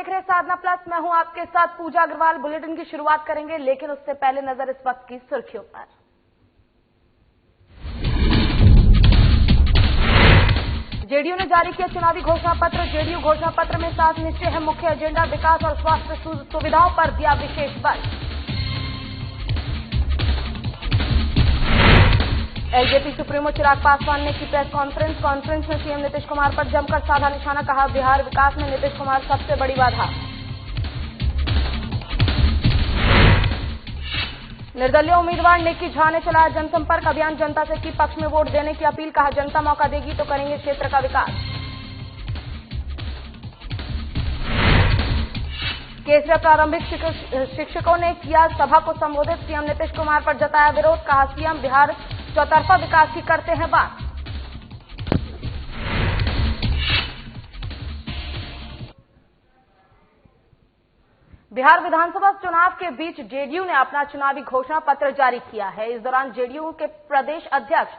देख रहे हैं साधना प्लस। मैं हूं आपके साथ पूजा अग्रवाल। बुलेटिन की शुरुआत करेंगे, लेकिन उससे पहले नजर इस वक्त की सुर्खियों पर। जेडीयू ने जारी किया चुनावी घोषणा पत्र। जेडीयू घोषणा पत्र में 7 निश्चय है। मुख्य एजेंडा विकास और स्वास्थ्य सुविधाओं पर दिया विशेष बल। एलजेपी सुप्रीमो चिराग पासवान ने की प्रेस कॉन्फ्रेंस में सीएम नीतीश कुमार पर जमकर साधा निशाना। कहा, बिहार विकास में नीतीश कुमार सबसे बड़ी बाधा। निर्दलीय उम्मीदवार निक्की झा ने चलाया जनसंपर्क अभियान। जनता से की पक्ष में वोट देने की अपील। कहा, जनता मौका देगी तो करेंगे क्षेत्र का विकास। केसरिया प्रारंभिक शिक्षकों ने किया सभा को संबोधित। सीएम नीतीश कुमार पर जताया विरोध। कहा, सीएम बिहार चौतरफा विकास की करते हैं बात। बिहार विधानसभा चुनाव के बीच जेडीयू ने अपना चुनावी घोषणा पत्र जारी किया है। इस दौरान जेडीयू के प्रदेश अध्यक्ष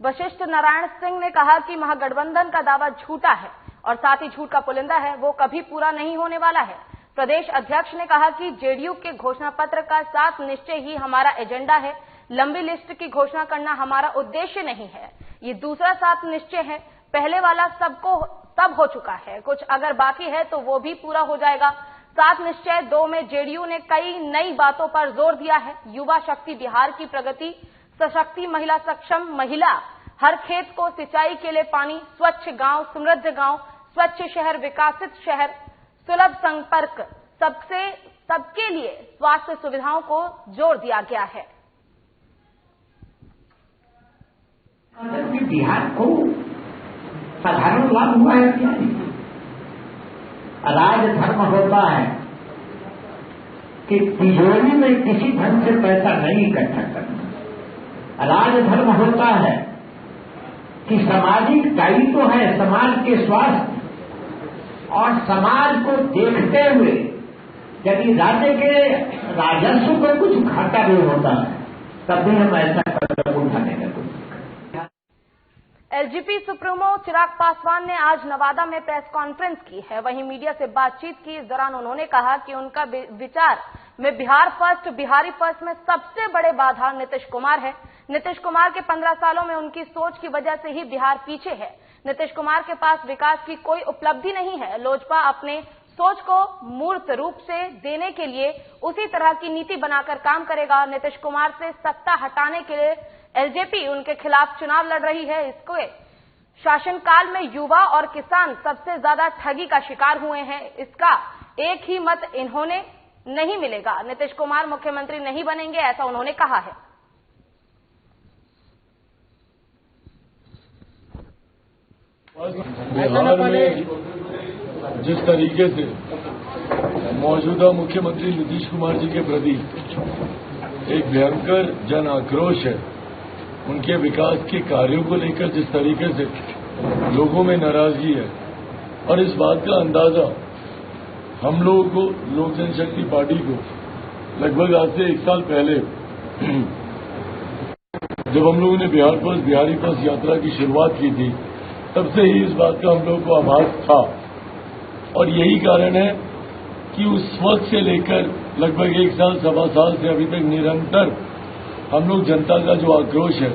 वशिष्ठ नारायण सिंह ने कहा कि महागठबंधन का दावा झूठा है और साथ ही झूठ का पुलिंदा है, वो कभी पूरा नहीं होने वाला है। प्रदेश अध्यक्ष ने कहा कि जेडीयू के घोषणा पत्र का 7 निश्चय ही हमारा एजेंडा है। लंबी लिस्ट की घोषणा करना हमारा उद्देश्य नहीं है। ये दूसरा 7 निश्चय है। पहले वाला सबको तब हो चुका है, कुछ अगर बाकी है तो वो भी पूरा हो जाएगा। 7 निश्चय 2 में जेडीयू ने कई नई बातों पर जोर दिया है। युवा शक्ति, बिहार की प्रगति, सशक्ति महिला, सक्षम महिला, हर खेत को सिंचाई के लिए पानी, स्वच्छ गांव, समृद्ध गांव, स्वच्छ शहर, विकसित शहर, सुलभ संपर्क, सबके लिए स्वास्थ्य सुविधाओं को जोर दिया गया है। बिहार को साधारण लाभ हुआ है क्या? राज धर्म होता है कि तिजोरी में किसी ढंग से पैसा नहीं इकट्ठा करना। राज धर्म होता है कि सामाजिक दायित्व है, समाज के स्वास्थ्य और समाज को देखते हुए यदि राज्य के राजस्व को कुछ घाटा भी होता है तब भी हम ऐसा कदम उठाने का कोशिश। एलजेपी सुप्रीमो चिराग पासवान ने आज नवादा में प्रेस कॉन्फ्रेंस की है। वहीं मीडिया से बातचीत की। इस दौरान उन्होंने कहा कि उनका विचार में बिहार फर्स्ट, बिहारी फर्स्ट में सबसे बड़े बाधा नीतीश कुमार है। नीतीश कुमार के 15 सालों में उनकी सोच की वजह से ही बिहार पीछे है। नीतीश कुमार के पास विकास की कोई उपलब्धि नहीं है। लोजपा अपने सोच को मूर्त रूप से देने के लिए उसी तरह की नीति बनाकर काम करेगा। नीतीश कुमार से सत्ता हटाने के लिए एलजेपी उनके खिलाफ चुनाव लड़ रही है। इसके शासनकाल में युवा और किसान सबसे ज्यादा ठगी का शिकार हुए हैं। इसका एक ही मत इन्होंने नहीं मिलेगा। नीतीश कुमार मुख्यमंत्री नहीं बनेंगे, ऐसा उन्होंने कहा है। बिहार में जिस तरीके से मौजूदा मुख्यमंत्री नीतीश कुमार जी के प्रति एक भयंकर जन आक्रोश है, उनके विकास के कार्यों को लेकर जिस तरीके से लोगों में नाराजगी है, और इस बात का अंदाजा हम लोगों को, लोक जनशक्ति पार्टी को, लगभग आज से 1 साल पहले जब हम लोगों ने बिहार फर्स्ट, बिहारी फर्स्ट यात्रा की शुरुआत की थी, तब से ही इस बात का हम लोगों को आभास था। और यही कारण है कि उस वक्त से लेकर लगभग 1 साल, 1.25 साल से अभी तक निरंतर हम लोग जनता का जो आक्रोश है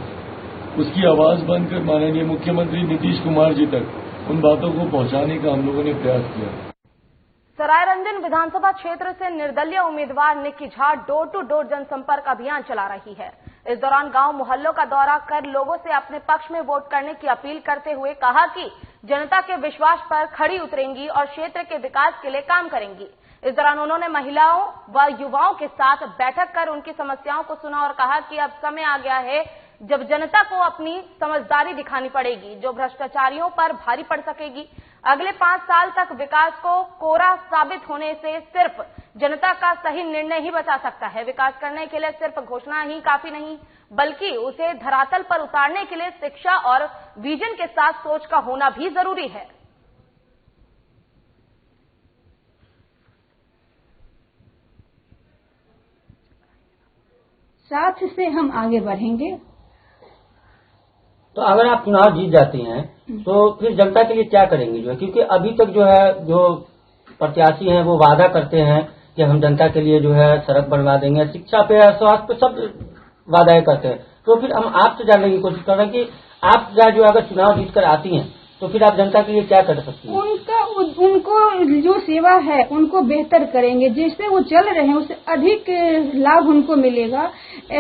उसकी आवाज बनकर माननीय मुख्यमंत्री नीतीश कुमार जी तक उन बातों को पहुंचाने का हम लोगों ने प्रयास किया। सरायरंजन विधानसभा क्षेत्र से निर्दलीय उम्मीदवार Nikki Jha door to door जनसंपर्क अभियान चला रही है। इस दौरान गांव मोहल्लों का दौरा कर लोगों से अपने पक्ष में वोट करने की अपील करते हुए कहा कि जनता के विश्वास पर खड़ी उतरेंगी और क्षेत्र के विकास के लिए काम करेंगी। इस दौरान उन्होंने महिलाओं व युवाओं के साथ बैठक कर उनकी समस्याओं को सुना और कहा कि अब समय आ गया है जब जनता को अपनी समझदारी दिखानी पड़ेगी, जो भ्रष्टाचारियों पर भारी पड़ सकेगी। अगले 5 साल तक विकास को कोरा साबित होने से सिर्फ जनता का सही निर्णय ही बचा सकता है। विकास करने के लिए सिर्फ घोषणा ही काफी नहीं, बल्कि उसे धरातल पर उतारने के लिए शिक्षा और विजन के साथ सोच का होना भी जरूरी है। साथ से हम आगे बढ़ेंगे। तो अगर आप चुनाव जीत जाती हैं तो फिर जनता के लिए क्या करेंगी, जो है, क्योंकि अभी तक जो है जो प्रत्याशी हैं वो वादा करते हैं कि हम जनता के लिए जो है सड़क बनवा देंगे, शिक्षा पे, स्वास्थ्य पे, सब वादाएं करते हैं। तो फिर हम आपसे जानने की कोशिश कर रहे हैं कि आप जो अगर चुनाव जीतकर आती हैं तो फिर आप जनता के लिए क्या कर सकती हैं? उनको जो सेवा है उनको बेहतर करेंगे, जिससे वो चल रहे हैं उससे अधिक लाभ उनको मिलेगा।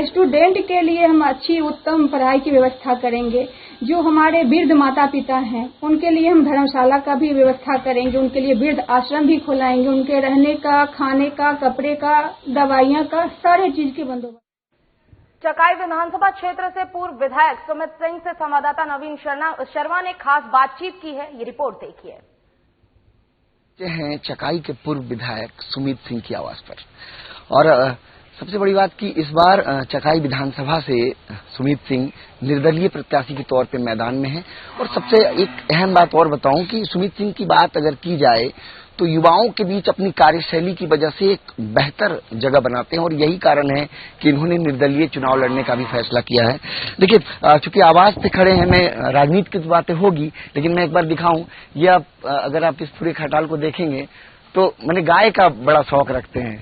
स्टूडेंट के लिए हम अच्छी उत्तम पढ़ाई की व्यवस्था करेंगे। जो हमारे वृद्ध माता पिता हैं उनके लिए हम धर्मशाला का भी व्यवस्था करेंगे, उनके लिए वृद्ध आश्रम भी खुलाएंगे, उनके रहने का, खाने का, कपड़े का, दवाइयाँ का, सारे चीज के बंदोबस्त। चकाई विधानसभा क्षेत्र से पूर्व विधायक सुमित सिंह से संवाददाता नवीन शर्मा ने खास बातचीत की है, ये रिपोर्ट देखिए। हैं चकाई के पूर्व विधायक सुमित सिंह की आवाज पर, और सबसे बड़ी बात कि इस बार चकाई विधानसभा से सुमित सिंह निर्दलीय प्रत्याशी के तौर पे मैदान में हैं। और सबसे एक अहम बात और बताऊं कि सुमित सिंह की बात अगर की जाए तो युवाओं के बीच अपनी कार्यशैली की वजह से एक बेहतर जगह बनाते हैं, और यही कारण है कि इन्होंने निर्दलीय चुनाव लड़ने का भी फैसला किया है। देखिए, चूंकि आवाज पे खड़े हैं, मैं राजनीति की बातें होगी, लेकिन मैं एक बार दिखाऊं, ये आप अगर आप इस पूरे खटाल को देखेंगे तो मैंने गाय का बड़ा शौक रखते हैं,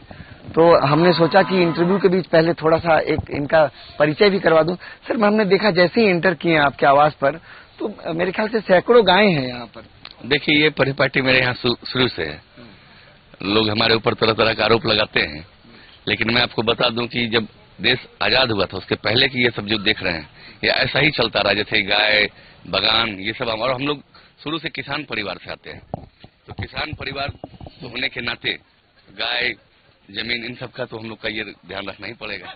तो हमने सोचा कि इंटरव्यू के बीच पहले थोड़ा सा एक इनका परिचय भी करवा दूं। सर, हमने देखा जैसे ही एंटर किए आपके आवास पर तो मेरे ख्याल से सैकड़ों गायें हैं यहाँ पर। देखिए, ये परिपाटी मेरे यहाँ शुरू से है। लोग हमारे ऊपर तरह तरह का आरोप लगाते हैं, लेकिन मैं आपको बता दूं कि जब देश आजाद हुआ था उसके पहले की ये सब जो देख रहे हैं ये ऐसा ही चलता रहा, जैसे गाय, बगान, ये सब। और हम लोग शुरू से किसान परिवार से आते हैं, तो किसान परिवार तो होने के नाते गाय, जमीन, इन सब का तो हम लोग का ये ध्यान रखना ही पड़ेगा।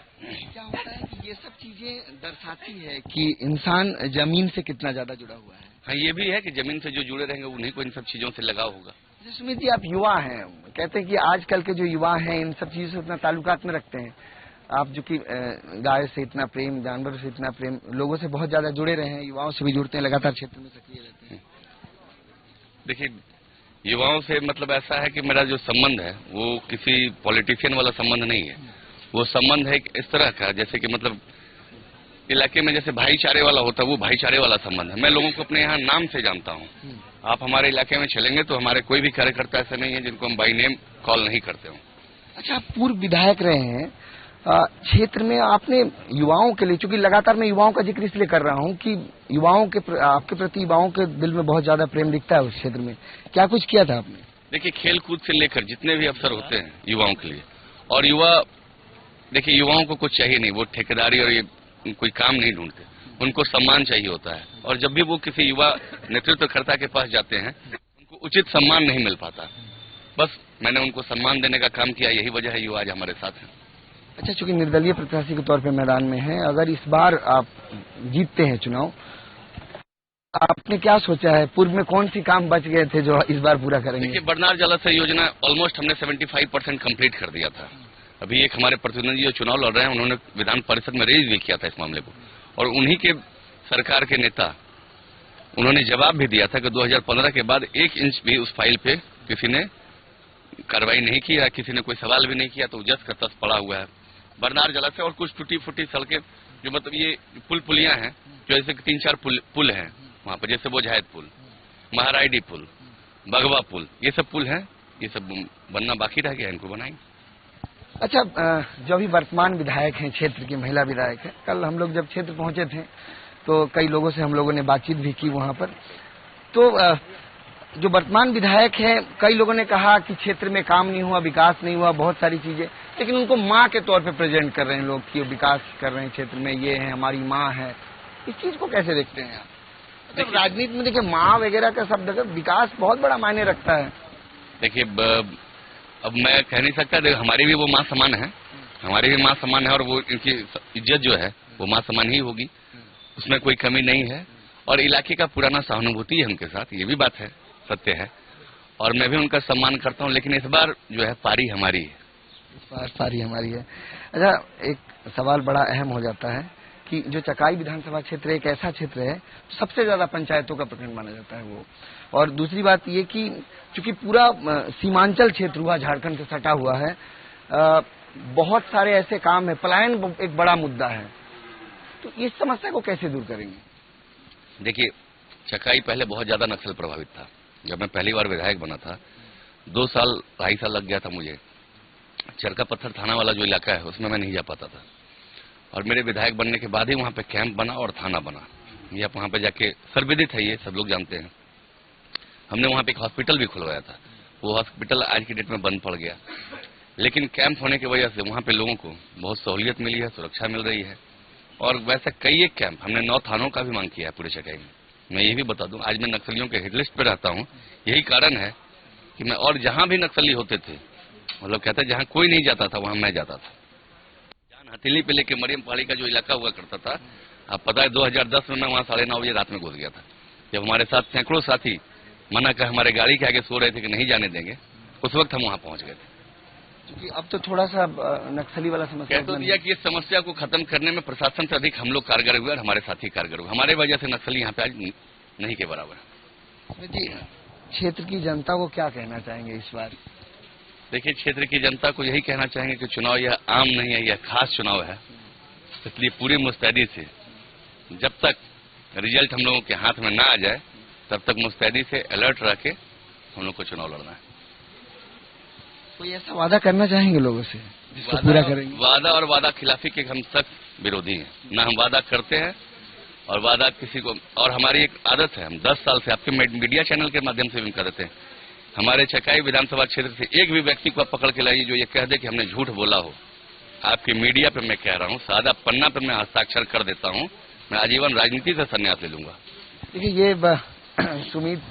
क्या होता है कि ये सब चीजें दर्शाती है कि इंसान जमीन से कितना ज्यादा जुड़ा हुआ है। हाँ, ये भी है कि जमीन से जो जुड़े रहेंगे उन्हीं को इन सब चीजों से लगाव होगा। सुमित जी, आप युवा हैं, कहते हैं कि आजकल के जो युवा हैं इन सब चीजों से उतना ताल्लुकात में रखते हैं। आप जो कि गाय से इतना प्रेम, जानवरों से इतना प्रेम, लोगों से बहुत ज्यादा जुड़े रहे हैं, युवाओं से भी जुड़ते हैं, लगातार क्षेत्र में सक्रिय रहते हैं। देखिए, युवाओं से मतलब ऐसा है कि मेरा जो संबंध है वो किसी पॉलिटिशियन वाला संबंध नहीं है। वो संबंध है इस तरह का, जैसे कि मतलब इलाके में जैसे भाईचारे वाला होता है, वो भाईचारे वाला संबंध है। मैं लोगों को अपने यहाँ नाम से जानता हूँ। आप हमारे इलाके में चलेंगे तो हमारे कोई भी कार्यकर्ता ऐसे नहीं है जिनको हम बाई नेम कॉल नहीं करते हूँ। अच्छा, आप पूर्व विधायक रहे हैं क्षेत्र में, आपने युवाओं के लिए, चूंकि लगातार मैं युवाओं का जिक्र इसलिए कर रहा हूँ कि युवाओं के आपके प्रति युवाओं के दिल में बहुत ज्यादा प्रेम दिखता है उस क्षेत्र में, क्या कुछ किया था आपने? देखिए, खेल कूद से लेकर जितने भी अवसर होते हैं युवाओं के लिए, और युवा, देखिए युवाओं को कुछ चाहिए नहीं, वो ठेकेदारी और ये कोई काम नहीं ढूंढते, उनको सम्मान चाहिए होता है। और जब भी वो किसी युवा नेतृत्वकर्ता के पास जाते हैं उनको उचित सम्मान नहीं मिल पाता। बस मैंने उनको सम्मान देने का काम किया, यही वजह है युवा आज हमारे साथ हैं। अच्छा, चूंकि निर्दलीय प्रत्याशी के तौर पे मैदान में हैं, अगर इस बार आप जीतते हैं चुनाव, आपने क्या सोचा है? पूर्व में कौन सी काम बच गए थे जो इस बार पूरा करेंगे? देखिए, बरनार जलाशय योजना ऑलमोस्ट हमने 75% कंप्लीट कर दिया था। अभी एक हमारे प्रतिनिधि जो चुनाव लड़ रहे हैं उन्होंने विधान परिषद में रेज भी किया था इस मामले को, और उन्हीं के सरकार के नेता उन्होंने जवाब भी दिया था कि 2015 के बाद 1 इंच भी उस फाइल पे किसी ने कार्रवाई नहीं की या किसी ने कोई सवाल भी नहीं किया, तो जस का तस पड़ा हुआ है। बरनार जलाशय और कुछ टूटी फूटी सड़कें, जो मतलब ये पुलियां हैं, जो जैसे 3-4 पुल हैं वहां पर, जैसे बोझायत पुल, महारायडी पुल, बगवा पुल, ये सब पुल हैं, ये सब बनना बाकी रह गया, इनको बनाएंगे। अच्छा, जो अभी वर्तमान विधायक हैं, क्षेत्र की महिला विधायक है, कल हम लोग जब क्षेत्र पहुंचे थे तो कई लोगों से हम लोगों ने बातचीत भी की वहां पर, तो जो वर्तमान विधायक है, कई लोगों ने कहा कि क्षेत्र में काम नहीं हुआ, विकास नहीं हुआ, बहुत सारी चीजें, लेकिन उनको माँ के तौर पे प्रेजेंट कर रहे हैं लोग कि विकास कर रहे हैं क्षेत्र में, ये है हमारी माँ है। इस चीज को कैसे देखते हैं आप? तो राजनीति में देखिए माँ वगैरह का शब्द, विकास बहुत बड़ा मायने रखता है। देखिए, अब मैं कह नहीं सकता, हमारी भी वो माँ समान है, हमारी भी माँ समान है, और वो इनकी इज्जत जो है वो माँ समान ही होगी, उसमें कोई कमी नहीं है। और इलाके का पुराना सहानुभूति है उनके साथ, ये भी बात है, सत्य है, और मैं भी उनका सम्मान करता हूँ। लेकिन इस बार जो है पारी हमारी है, इस बार पारी हमारी है। अच्छा, एक सवाल बड़ा अहम हो जाता है कि जो चकाई विधानसभा क्षेत्र एक ऐसा क्षेत्र है सबसे ज्यादा पंचायतों का प्रखंड माना जाता है वो, और दूसरी बात ये कि चूंकि पूरा सीमांचल क्षेत्र हुआ, झारखंड से सटा हुआ है, बहुत सारे ऐसे काम है, पलायन एक बड़ा मुद्दा है, तो इस समस्या को कैसे दूर करेंगे? देखिए, चकाई पहले बहुत ज्यादा नक्सल प्रभावित था। जब मैं पहली बार विधायक बना था 2 साल 2.5 साल लग गया था मुझे। चरका पत्थर थाना वाला जो इलाका है उसमें मैं नहीं जा पाता था, और मेरे विधायक बनने के बाद ही वहाँ पे कैंप बना और थाना बना। ये आप वहाँ पे जाके सर्वविदित है, ये सब लोग जानते हैं। हमने वहाँ पे एक हॉस्पिटल भी खुलवाया था, वो हॉस्पिटल आज की डेट में बंद पड़ गया, लेकिन कैंप होने की वजह से वहाँ पे लोगों को बहुत सहूलियत मिली है, सुरक्षा मिल रही है। और वैसे कई एक कैंप हमने 9 थानों का भी मांग किया है पूरे चकाई में। मैं ये भी बता दूं, आज मैं नक्सलियों के हिट लिस्ट पे रहता हूँ, यही कारण है कि मैं, और जहाँ भी नक्सली होते थे, मतलब कहते जहाँ कोई नहीं जाता था वहाँ मैं जाता था। जान हथेली पे लेके मरियम पहाड़ी का जो इलाका हुआ करता था, आप पता है 2010 में मैं वहाँ 9:30 बजे रात में घुस गया था, जब हमारे साथ सैकड़ों साथी मना कर हमारे गाड़ी के आगे सो रहे थे कि नहीं जाने देंगे, उस वक्त हम वहाँ पहुँच गए थे। क्योंकि अब तो थोड़ा सा नक्सली वाला समस्या कह तो दिया कि इस समस्या को खत्म करने में प्रशासन से अधिक हम लोग कारगर हुए और हमारे साथी कारगर हुए। हमारे वजह से नक्सली यहाँ पे आज नहीं के बराबर। जी, क्षेत्र की जनता को क्या कहना चाहेंगे इस बार? देखिए, क्षेत्र की जनता को यही कहना चाहेंगे कि चुनाव यह आम नहीं है, यह खास चुनाव है, इसलिए पूरी मुस्तैदी से जब तक रिजल्ट हम लोगों के हाथ में ना आ जाए तब तक मुस्तैदी से अलर्ट रह के हम लोग को चुनाव लड़ना है। कोई ऐसा वादा करना चाहेंगे लोगों से जिसको पूरा करेंगे? वादा और वादा खिलाफी के हम सख्त विरोधी हैं, ना हम वादा करते हैं और वादा किसी को, और हमारी एक आदत है, हम 10 साल से आपके मीडिया चैनल के माध्यम से भी कर देते हैं, हमारे चकाई विधानसभा क्षेत्र से एक भी व्यक्ति को आप पकड़ के लाइए जो ये कह दे कि हमने झूठ बोला हो। आपके मीडिया पे मैं कह रहा हूँ, सादा पन्ना पे मैं हस्ताक्षर कर देता हूँ, मैं आजीवन राजनीति से संन्यास ले लूंगा। देखिए, ये सुमित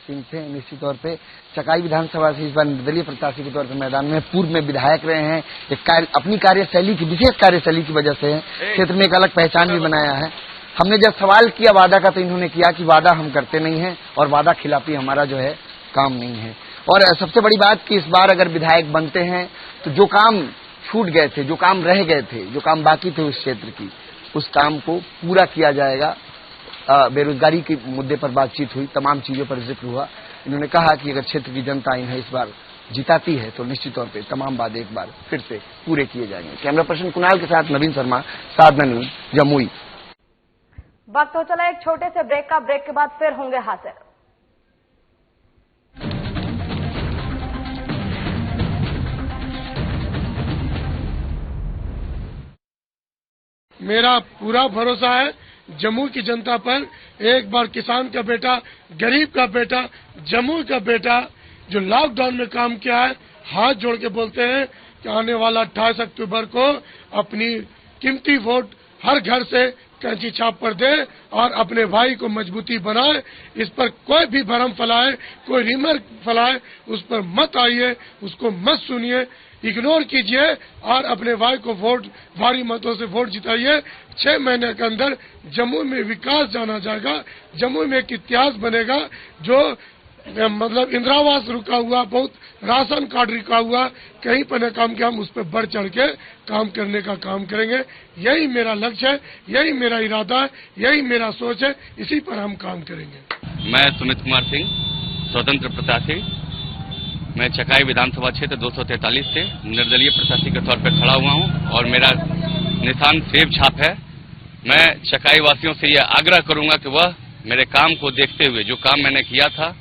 सिंह थे, निश्चित तौर पे चकाई विधानसभा से इस बार निर्दलीय प्रत्याशी के तौर पर मैदान में, पूर्व में विधायक रहे हैं। अपनी कार्यशैली की, विशेष कार्यशैली की वजह से क्षेत्र में एक अलग पहचान भी बनाया है। हमने जब सवाल किया वादा का, तो इन्होंने किया कि वादा हम करते नहीं है और वादा खिलाफी हमारा जो है काम नहीं है। और सबसे बड़ी बात कि इस बार अगर विधायक बनते हैं तो जो काम छूट गए थे, जो काम रह गए थे, जो काम बाकी थे उस क्षेत्र की, उस काम को पूरा किया जाएगा। बेरोजगारी के मुद्दे पर बातचीत हुई, तमाम चीजों पर जिक्र हुआ। इन्होंने कहा कि अगर क्षेत्र की जनता इन्हें इस बार जिताती है तो निश्चित तौर पे तमाम वादे एक बार फिर से पूरे किए जाएंगे। कैमरा पर्सन कुणाल के साथ नवीन शर्मा, साधना न्यूज, जमुई। वक्त हो चला एक छोटे से ब्रेक का, ब्रेक के बाद फिर होंगे हाजिर। मेरा पूरा भरोसा है जमुई की जनता पर। एक बार किसान का बेटा, गरीब का बेटा, जमुई का बेटा जो लॉकडाउन में काम किया है, हाथ जोड़ के बोलते हैं कि आने वाला 28 अक्टूबर को अपनी कीमती वोट हर घर से कैंची छाप पर दे और अपने भाई को मजबूती बनाए। इस पर कोई भी भ्रम फैलाए, कोई रिमर फैलाए, उस पर मत आइए, उसको मत सुनिए, इग्नोर कीजिए और अपने भाई को वोट, भारी मतों से वोट जिताइए। 6 महीने के अंदर जमुई में विकास जाना जाएगा, जमुई में एक इतिहास बनेगा। जो मतलब इंदिरावास रुका हुआ, बहुत राशन कार्ड रुका हुआ, कहीं पर न काम किया, हम उस पर बढ़ चढ़ के काम करने का काम करेंगे। यही मेरा लक्ष्य है, यही मेरा इरादा है, यही मेरा सोच है, इसी पर हम काम करेंगे। मैं सुमित कुमार सिंह, स्वतंत्र प्रत्याशी, मैं चकाई विधानसभा क्षेत्र 243 से निर्दलीय प्रत्याशी के तौर पर खड़ा हुआ हूं और मेरा निशान सेब छाप है। मैं चकाई वासियों से यह आग्रह करूंगा कि वह मेरे काम को देखते हुए, जो काम मैंने किया था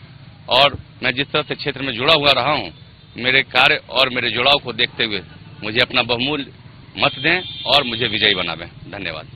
और मैं जिस तरह से क्षेत्र में जुड़ा हुआ रहा हूं, मेरे कार्य और मेरे जुड़ाव को देखते हुए मुझे अपना बहुमूल्य मत दें और मुझे विजयी बनावें। धन्यवाद।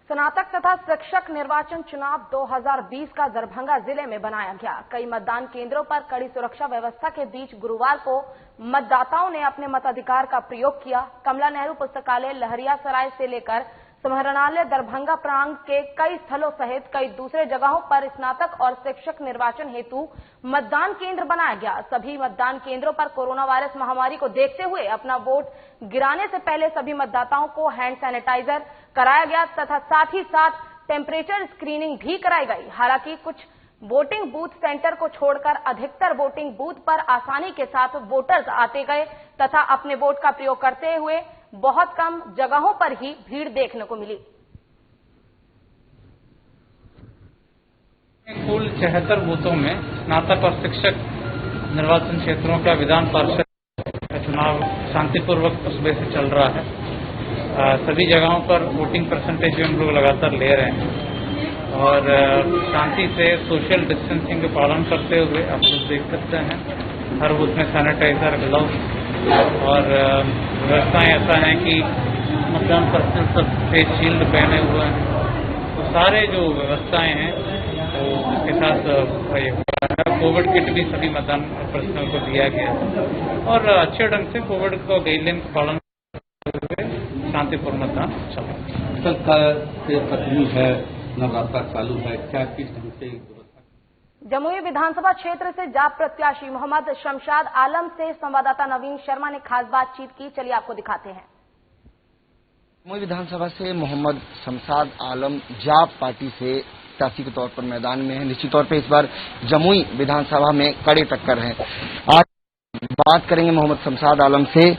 स्नातक तथा शिक्षक निर्वाचन चुनाव 2020 का दरभंगा जिले में बनाया गया। कई मतदान केंद्रों पर कड़ी सुरक्षा व्यवस्था के बीच गुरुवार को मतदाताओं ने अपने मताधिकार का प्रयोग किया। कमला नेहरू पुस्तकालय लहरियासराय से लेकर समाहरणालय दरभंगा प्रांत के कई स्थलों सहित कई दूसरे जगहों पर स्नातक और शिक्षक निर्वाचन हेतु मतदान केंद्र बनाया गया। सभी मतदान केंद्रों पर कोरोना वायरस महामारी को देखते हुए अपना वोट गिराने से पहले सभी मतदाताओं को हैंड सैनिटाइजर कराया गया तथा साथ ही साथ टेम्परेचर स्क्रीनिंग भी कराई गई। हालांकि कुछ वोटिंग बूथ सेंटर को छोड़कर अधिकतर वोटिंग बूथ पर आसानी के साथ वोटर्स आते गए तथा अपने वोट का प्रयोग करते हुए बहुत कम जगहों पर ही भीड़ देखने को मिली। कुल 76 बूथों में स्नातक और शिक्षक निर्वाचन क्षेत्रों का विधान पार्षद का चुनाव शांतिपूर्वक सुबह से चल रहा है। सभी जगहों पर वोटिंग परसेंटेज भी हम लोग लगातार ले रहे हैं और शांति से सोशल डिस्टेंसिंग का पालन करते हुए आप लोग देख सकते हैं हर बूथ में सैनिटाइजर, ग्लव्स और व्यवस्थाएं ऐसा है कि मतदान पर्सनल सब फेस शील्ड पहने हुए हैं। तो सारे जो व्यवस्थाएं हैं तो इसके साथ कोविड किट भी सभी मतदान पर्सनल को दिया गया और अच्छे ढंग से कोविड को गाइडलाइन का पालन करते हुए शांतिपूर्ण मतदान चला। तकलीफ है, नवरात्र चालू है, क्या किस ढंग से जमुई विधानसभा क्षेत्र से जाप प्रत्याशी मोहम्मद शमशाद आलम से संवाददाता नवीन शर्मा ने खास बातचीत की। चलिए आपको दिखाते हैं। जमुई विधानसभा से मोहम्मद शमशाद आलम जाप पार्टी से प्रत्याशी के तौर पर मैदान में है। निश्चित तौर पर इस बार जमुई विधानसभा में कड़े टक्कर है। आज बात करेंगे मोहम्मद शमशाद आलम से।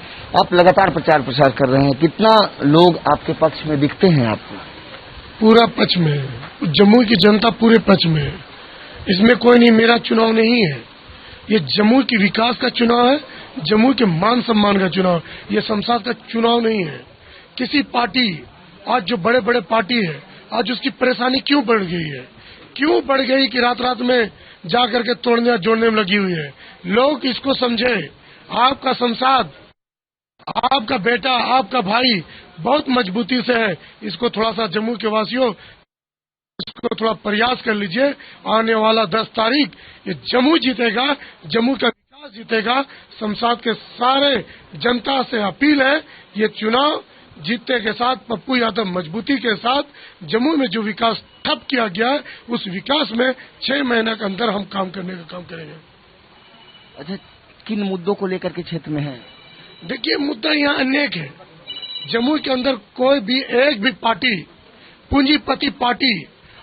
आप लगातार प्रचार प्रसार कर रहे हैं, कितना लोग आपके पक्ष में दिखते हैं आपको? पूरा पक्ष में है, जमुई की जनता पूरे पक्ष में है। इसमें कोई नहीं, मेरा चुनाव नहीं है, ये जमुई के विकास का चुनाव है, जमुई के मान सम्मान का चुनाव। ये शमशाद का चुनाव नहीं है। किसी पार्टी, आज जो बड़े बड़े पार्टी है, आज उसकी परेशानी क्यों बढ़ गई है? क्यों बढ़ गई कि रात रात में जा करके तोड़ने जोड़ने में लगी हुई है? लोग इसको समझे। आपका शमशाद, आपका बेटा, आपका भाई बहुत मजबूती से है। इसको थोड़ा सा जम्मू के वासियों, इसको थोड़ा प्रयास कर लीजिए। आने वाला 10 तारीख ये जम्मू जीतेगा, जम्मू का विकास जीतेगा। शमशाद के सारे जनता से अपील है, ये चुनाव जीतने के साथ पप्पू यादव मजबूती के साथ जम्मू में जो विकास ठप किया गया है, उस विकास में 6 महीने के अंदर हम काम करने का काम करेंगे। अच्छा, किन मुद्दों को लेकर के क्षेत्र में है? देखिए, मुद्दा यहाँ अनेक है। जम्मू के अंदर कोई भी एक भी पार्टी, पूंजीपति पार्टी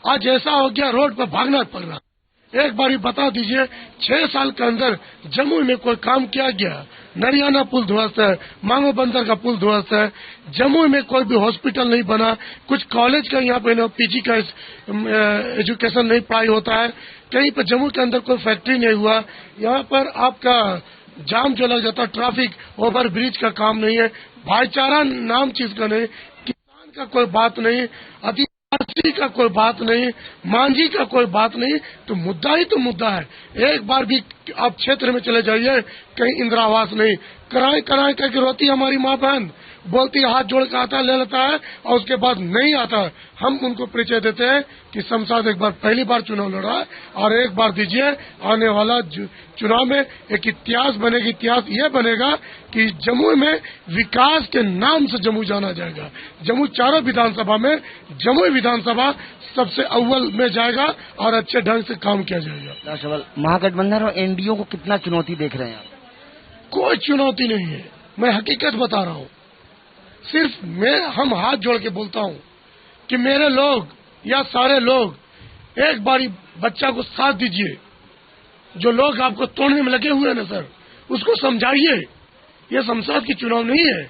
आज ऐसा हो गया रोड पर भागना पड़ रहा। एक बार बता दीजिए, 6 साल के अंदर जम्मू में कोई काम किया गया? नरियाना पुल ध्वस्त है, मांगो बंदर का पुल ध्वस्त है, जम्मू में कोई भी हॉस्पिटल नहीं बना, कुछ कॉलेज का यहाँ पे पीजी का एजुकेशन नहीं पढ़ाई होता है, कहीं पर जम्मू के अंदर कोई फैक्ट्री नहीं हुआ। यहाँ पर आपका जाम जो लग जाता, ट्रैफिक ओवर ब्रिज का काम नहीं है, भाईचारा नाम चीज का नहीं, किसान का कोई बात नहीं, आदिवासी का कोई बात नहीं, मांझी का कोई बात नहीं। तो मुद्दा ही तो मुद्दा है। एक बार भी आप क्षेत्र में चले जाइए, कहीं इंदिरा आवास नहीं, कराए कराए करके रोती हमारी माँ बहन, बोलती हाथ जोड़ के आता ले लेता है और उसके बाद नहीं आता। हम उनको परिचय देते हैं कि शमशाद एक बार पहली बार चुनाव लड़ा है और एक बार दीजिए, आने वाला चुनाव में एक इतिहास बनेगा। इतिहास ये बनेगा कि जम्मू में विकास के नाम से जम्मू जाना जाएगा। जम्मू चारों विधानसभा में जम्मू विधानसभा सबसे अव्वल में जाएगा और अच्छे ढंग से काम किया जाएगा। महागठबंधन और एनडीए को कितना चुनौती देख रहे हैं आप? कोई चुनौती नहीं है, मैं हकीकत बता रहा हूँ। सिर्फ हम हाथ जोड़ के बोलता हूँ कि मेरे लोग या सारे लोग एक बारी बच्चा को साथ दीजिए। जो लोग आपको तोड़ने में लगे हुए हैं ना सर, उसको समझाइए। ये शमशाद की चुनाव नहीं है।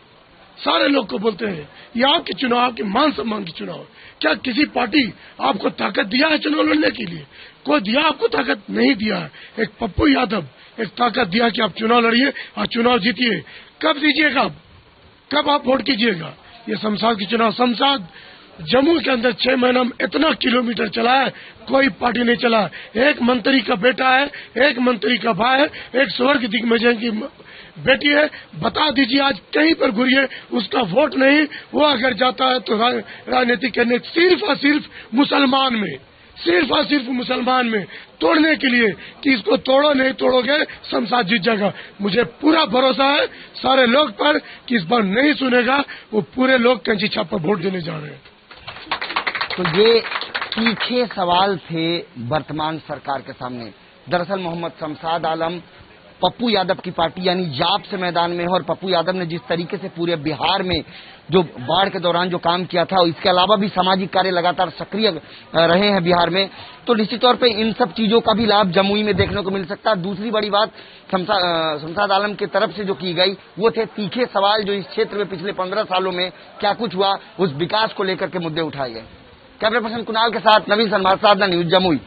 सारे लोग को बोलते हैं ये आपकी चुनाव, आपके मान सम्मान की चुनाव। क्या किसी पार्टी आपको ताकत दिया है चुनाव लड़ने के लिए? कोई दिया आपको ताकत? नहीं दिया है। एक पप्पू यादव एक ताकत दिया कि आप चुनाव लड़िए और चुनाव जीतिए। कब दीजिएगा? कब आप वोट कीजिएगा? ये शमशाद की चुनाव। शमशाद जम्मू के अंदर 6 महीना में इतना किलोमीटर चला है, कोई पार्टी नहीं चला। एक मंत्री का बेटा है, एक मंत्री का भाई है, एक स्वर्ग दिग्विजय की बेटी है। बता दीजिए, आज कहीं पर घूरिए, उसका वोट नहीं। वो अगर जाता है तो राजनीति करने सिर्फ और सिर्फ मुसलमान में, सिर्फ और सिर्फ मुसलमान में तोड़ने के लिए कि इसको तोड़ो, नहीं तोड़ोगे शमशाद जीत जाएगा। मुझे पूरा भरोसा है सारे लोग पर कि इस बार नहीं सुनेगा। वो पूरे लोग कैंची छाप पर वोट देने जा रहे हैं। तो ये तीखे सवाल थे वर्तमान सरकार के सामने। दरअसल मोहम्मद शमशाद आलम पप्पू यादव की पार्टी यानी जाप से मैदान में है और पप्पू यादव ने जिस तरीके से पूरे बिहार में जो बाढ़ के दौरान जो काम किया था, इसके अलावा भी सामाजिक कार्य लगातार सक्रिय रहे हैं बिहार में, तो निश्चित तौर पे इन सब चीजों का भी लाभ जमुई में देखने को मिल सकता है। दूसरी बड़ी बात शमशाद आलम की तरफ से जो की गई वो थे तीखे सवाल, जो इस क्षेत्र में पिछले 15 सालों में क्या कुछ हुआ, उस विकास को लेकर के मुद्दे उठाए गए। कैमरा पर्सन कुणाल के साथ नवीन सनमाल, साधना न्यूज, जमुई।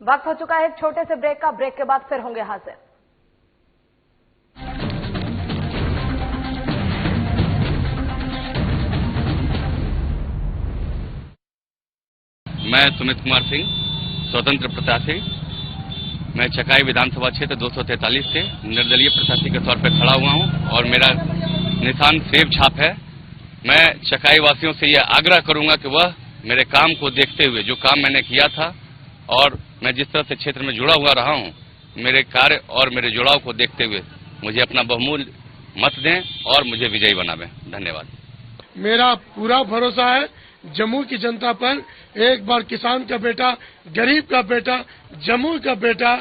वक्त हो चुका है एक छोटे से ब्रेक का। ब्रेक के बाद फिर होंगे हाजिर। मैं सुमित कुमार सिंह, स्वतंत्र प्रत्याशी। मैं चकाई विधानसभा क्षेत्र 243 से निर्दलीय प्रत्याशी के तौर पर खड़ा हुआ हूं और मेरा निशान सेब छाप है। मैं चकाई वासियों से यह आग्रह करूंगा कि वह मेरे काम को देखते हुए, जो काम मैंने किया था और मैं जिस तरह से क्षेत्र में जुड़ा हुआ रहा हूं, मेरे कार्य और मेरे जुड़ाव को देखते हुए मुझे अपना बहुमूल्य मत दें और मुझे विजयी बनावें। धन्यवाद। मेरा पूरा भरोसा है जम्मू की जनता पर। एक बार किसान का बेटा, गरीब का बेटा, जम्मू का बेटा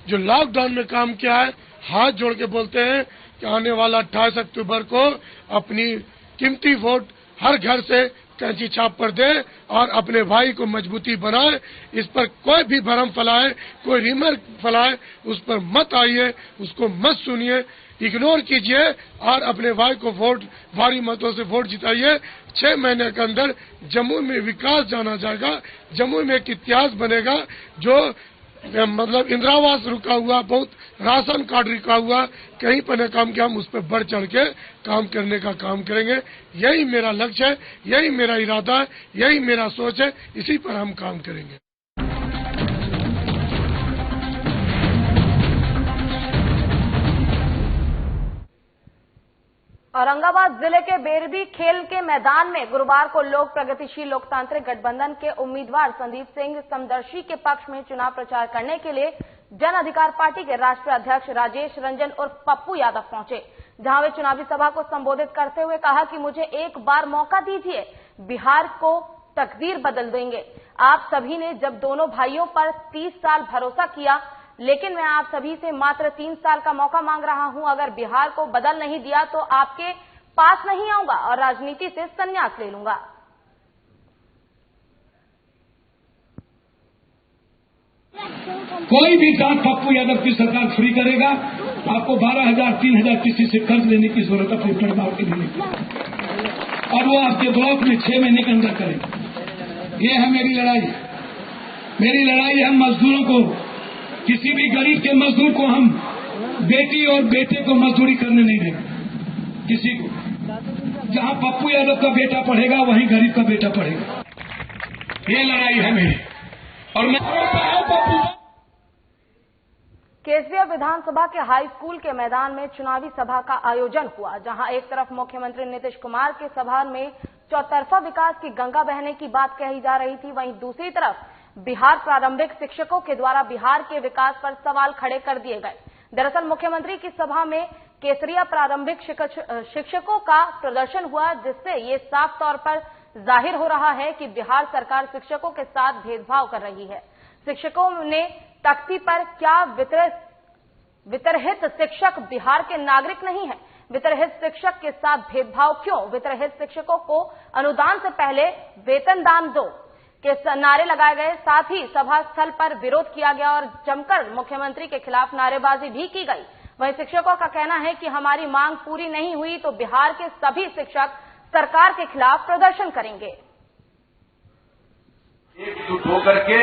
जो लॉकडाउन में काम किया है, हाथ जोड़ के बोलते हैं कि आने वाला 28 अक्टूबर को अपनी कीमती वोट हर घर से कैंची छाप पर दे और अपने भाई को मजबूती बनाए। इस पर कोई भी भ्रम फैलाए, कोई रिमर फैलाए, उस पर मत आइए, उसको मत सुनिए, इग्नोर कीजिए और अपने भाई को वोट भारी मतों से वोट जिताइए। 6 महीने के अंदर जम्मू में विकास जाना जाएगा, जम्मू में एक इतिहास बनेगा। जो मतलब इंदिरावास रुका हुआ, बहुत राशन कार्ड रुका हुआ, कहीं पर न काम किया, हम उस पर बढ़ चढ़ के काम करने का काम करेंगे। यही मेरा लक्ष्य है, यही मेरा इरादा है, यही मेरा सोच है, इसी पर हम काम करेंगे। औरंगाबाद जिले के बेरबी खेल के मैदान में गुरुवार को लोक प्रगतिशील लोकतांत्रिक गठबंधन के उम्मीदवार संदीप सिंह समदर्शी के पक्ष में चुनाव प्रचार करने के लिए जन अधिकार पार्टी के राष्ट्रीय अध्यक्ष राजेश रंजन और पप्पू यादव पहुंचे, जहां वे चुनावी सभा को संबोधित करते हुए कहा कि मुझे एक बार मौका दीजिए, बिहार को तकदीर बदल देंगे। आप सभी ने जब दोनों भाइयों पर 30 साल भरोसा किया, लेकिन मैं आप सभी से मात्र 3 साल का मौका मांग रहा हूं। अगर बिहार को बदल नहीं दिया तो आपके पास नहीं आऊंगा और राजनीति से संन्यास ले लूंगा। कोई भी जात पप्पू यादव की सरकार फ्री करेगा। आपको 12,000 3,000 किसी से कर्ज लेने की जरूरत अपने परिवार के लिए, और वो आपके ब्लॉक में 6 महीने के अंदर करेगा। ये है मेरी लड़ाई। मेरी लड़ाई है मजदूरों को, किसी भी गरीब के मजदूर को हम बेटी और बेटे को मजदूरी करने नहीं देंगे। किसी को, जहां पप्पू यादव का बेटा पढ़ेगा वहीं गरीब का बेटा पढ़ेगा। ये लड़ाई है मेरी। और मैं केसरिया विधानसभा के हाई स्कूल के मैदान में चुनावी सभा का आयोजन हुआ, जहां एक तरफ मुख्यमंत्री नीतीश कुमार के सभा में चौतरफा विकास की गंगा बहने की बात कही जा रही थी, वहीं दूसरी तरफ बिहार प्रारंभिक शिक्षकों के द्वारा बिहार के विकास पर सवाल खड़े कर दिए गए। दरअसल मुख्यमंत्री की सभा में केसरिया प्रारंभिक शिक्षकों का प्रदर्शन हुआ, जिससे ये साफ तौर पर जाहिर हो रहा है कि बिहार सरकार शिक्षकों के साथ भेदभाव कर रही है। शिक्षकों ने तख्ती पर क्या वितरहित शिक्षक बिहार के नागरिक नहीं है? वितरहित शिक्षक के साथ भेदभाव क्यों? वितरहित शिक्षकों को अनुदान से पहले वेतन दान दो के नारे लगाए गए। साथ ही सभा स्थल पर विरोध किया गया और जमकर मुख्यमंत्री के खिलाफ नारेबाजी भी की गई। वहीं शिक्षकों का कहना है कि हमारी मांग पूरी नहीं हुई तो बिहार के सभी शिक्षक सरकार के खिलाफ प्रदर्शन करेंगे। एकजुट होकर के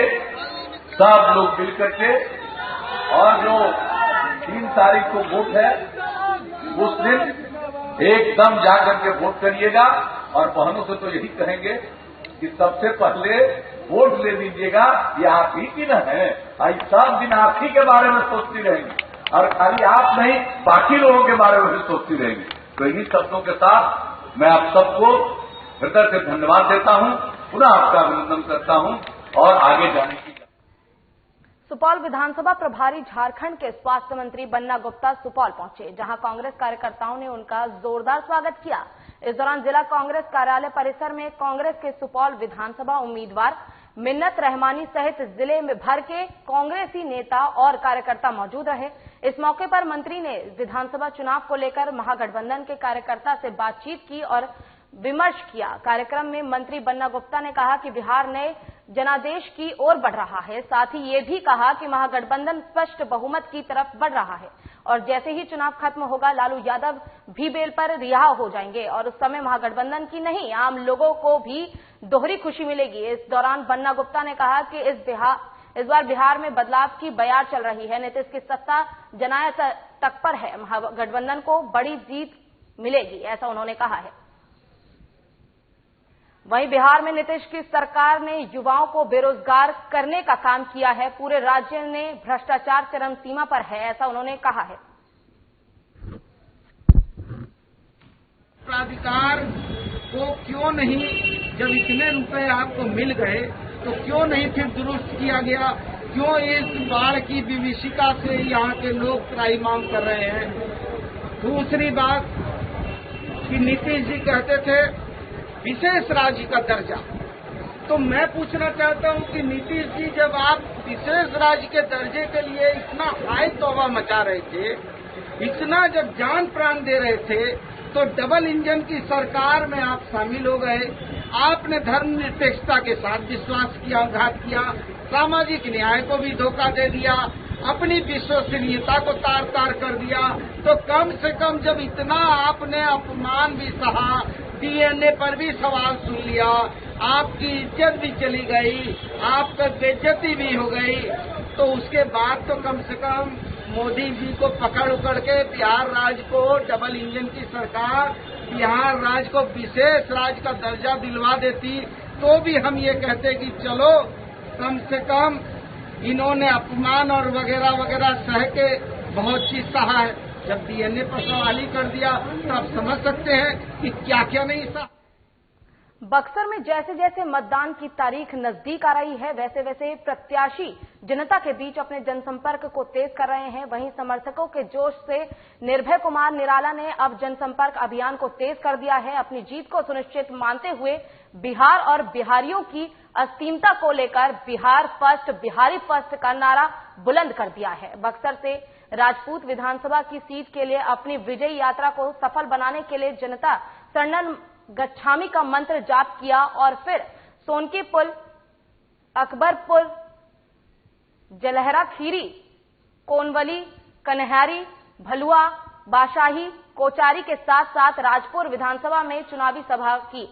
सब लोग मिल करके, और जो 3 तारीख को वोट है उस दिन एकदम जाकर के वोट करिएगा। और बहनों से तो यही कहेंगे कि सबसे पहले वोट ले लीजिएगा, ये आप ही की न है। आई सब दिन आप ही के बारे में सोचती रहेंगी, और खाली आप नहीं बाकी लोगों के बारे में भी सोचती रहेंगी। तो इन्हीं शब्दों के साथ मैं आप सबको हृदय से धन्यवाद देता हूं, पुनः आपका अभिनंदन करता हूं और आगे जाने की। सुपौल विधानसभा प्रभारी झारखंड के स्वास्थ्य मंत्री बन्ना गुप्ता सुपौल पहुंचे, जहां कांग्रेस कार्यकर्ताओं ने उनका जोरदार स्वागत किया। इस दौरान जिला कांग्रेस कार्यालय परिसर में कांग्रेस के सुपौल विधानसभा उम्मीदवार मिन्नत रहमानी सहित जिले में भर के कांग्रेसी नेता और कार्यकर्ता मौजूद रहे। इस मौके पर मंत्री ने विधानसभा चुनाव को लेकर महागठबंधन के कार्यकर्ता से बातचीत की और विमर्श किया। कार्यक्रम में मंत्री बन्ना गुप्ता ने कहा कि बिहार नए जनादेश की ओर बढ़ रहा है। साथ ही ये भी कहा कि महागठबंधन स्पष्ट बहुमत की तरफ बढ़ रहा है और जैसे ही चुनाव खत्म होगा लालू यादव भी बेल पर रिहा हो जाएंगे और उस समय महागठबंधन की नहीं आम लोगों को भी दोहरी खुशी मिलेगी। इस दौरान बन्ना गुप्ता ने कहा कि इस बार बिहार में बदलाव की बयार चल रही है। नीतीश की सत्ता जनाया तक पर है, महागठबंधन को बड़ी जीत मिलेगी, ऐसा उन्होंने कहा है। वहीं बिहार में नीतीश की सरकार ने युवाओं को बेरोजगार करने का काम किया है। पूरे राज्य में भ्रष्टाचार चरम सीमा पर है, ऐसा उन्होंने कहा है। प्राधिकार को क्यों नहीं, जब इतने रुपए आपको मिल गए तो क्यों नहीं फिर दुरुस्त किया गया? क्यों इस बाढ़ की विभीषिका से यहाँ के लोग त्राहिमाम कर रहे हैं? दूसरी बात कि नीतीश जी कहते थे विशेष राज्य का दर्जा, तो मैं पूछना चाहता हूं कि नीतीश जी जब आप विशेष राज्य के दर्जे के लिए इतना हाई तौबा मचा रहे थे, इतना जब जान प्राण दे रहे थे, तो डबल इंजन की सरकार में आप शामिल हो गए। आपने धर्मनिरपेक्षता के साथ विश्वासघात किया, सामाजिक न्याय को भी धोखा दे दिया, अपनी विश्वसनीयता को तार तार कर दिया। तो कम से कम जब इतना आपने अपमान भी सहा, डीएनए पर भी सवाल सुन लिया, आपकी इज्जत भी चली गई, आपका बेइज्जती भी हो गई, तो उसके बाद तो कम से कम मोदी जी को पकड़ के बिहार राज्य को, डबल इंजन की सरकार बिहार राज्य को विशेष राज्य का दर्जा दिलवा देती, तो भी हम ये कहते कि चलो कम से कम इन्होंने अपमान और वगैरह वगैरह सह के बहुत चीज सहा है। जब डीएनए पर सवाल कर दिया तो आप समझ सकते हैं कि क्या क्या नहीं सहा। बक्सर में जैसे जैसे मतदान की तारीख नजदीक आ रही है, वैसे वैसे प्रत्याशी जनता के बीच अपने जनसंपर्क को तेज कर रहे हैं। वहीं समर्थकों के जोश से निर्भय कुमार निराला ने अब जनसंपर्क अभियान को तेज कर दिया है। अपनी जीत को सुनिश्चित मानते हुए बिहार और बिहारियों की अस्मिता को लेकर बिहार फर्स्ट, बिहारी फर्स्ट का नारा बुलंद कर दिया है। बक्सर से राजपूत विधानसभा की सीट के लिए अपनी विजयी यात्रा को सफल बनाने के लिए जनता शरणम गच्छामी का मंत्र जाप किया और फिर सोनकी पुल, अकबरपुर, जलहरा खीरी, कोनवली, कन्हारी, भलुआ, बाशाही, कोचारी के साथ साथ राजपुर विधानसभा में चुनावी सभा की।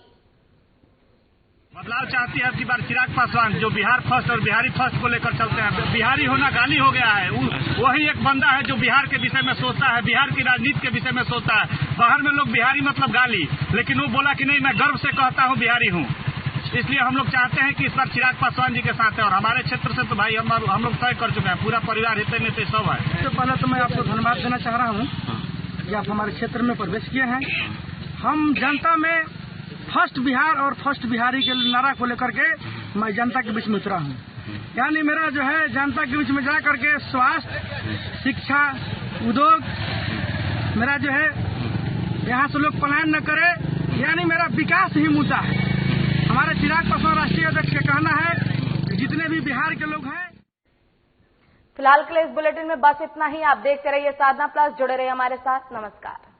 बदलाव चाहती है अब बार चिराग पासवान, जो बिहार फर्स्ट और बिहारी फर्स्ट को लेकर चलते हैं। बिहारी होना गाली हो गया है। वही एक बंदा है जो बिहार के विषय में सोचता है, बिहार की राजनीति के विषय में सोचता है। बाहर में लोग बिहारी मतलब गाली, लेकिन वो बोला कि नहीं, मैं गर्व से कहता हूँ बिहारी हूँ। इसलिए हम लोग चाहते हैं कि इस बार चिराग पासवान जी के साथ है। और हमारे क्षेत्र से तो भाई हम लोग तय कर चुके हैं, पूरा परिवार हित नेते सब है। सबसे पहले तो मैं आपको धन्यवाद देना चाह रहा हूँ कि आप हमारे क्षेत्र में प्रवेश किए हैं। हम जनता में फर्स्ट बिहार और फर्स्ट बिहारी के नारा को लेकर के मैं जनता के बीच में उतरा हूँ। यानी मेरा जो है जनता के बीच में जा करके स्वास्थ्य, शिक्षा, उद्योग, मेरा जो है यहाँ से लोग पलायन न करे, यानी मेरा विकास ही मुद्दा है। हमारे चिराग पासवान राष्ट्रीय अध्यक्ष का कहना है जितने भी बिहार के लोग हैं। फिलहाल के लिए इस बुलेटिन में बस इतना ही। आप देखते रहिए साधना प्लस, जुड़े रहिए हमारे साथ। नमस्कार।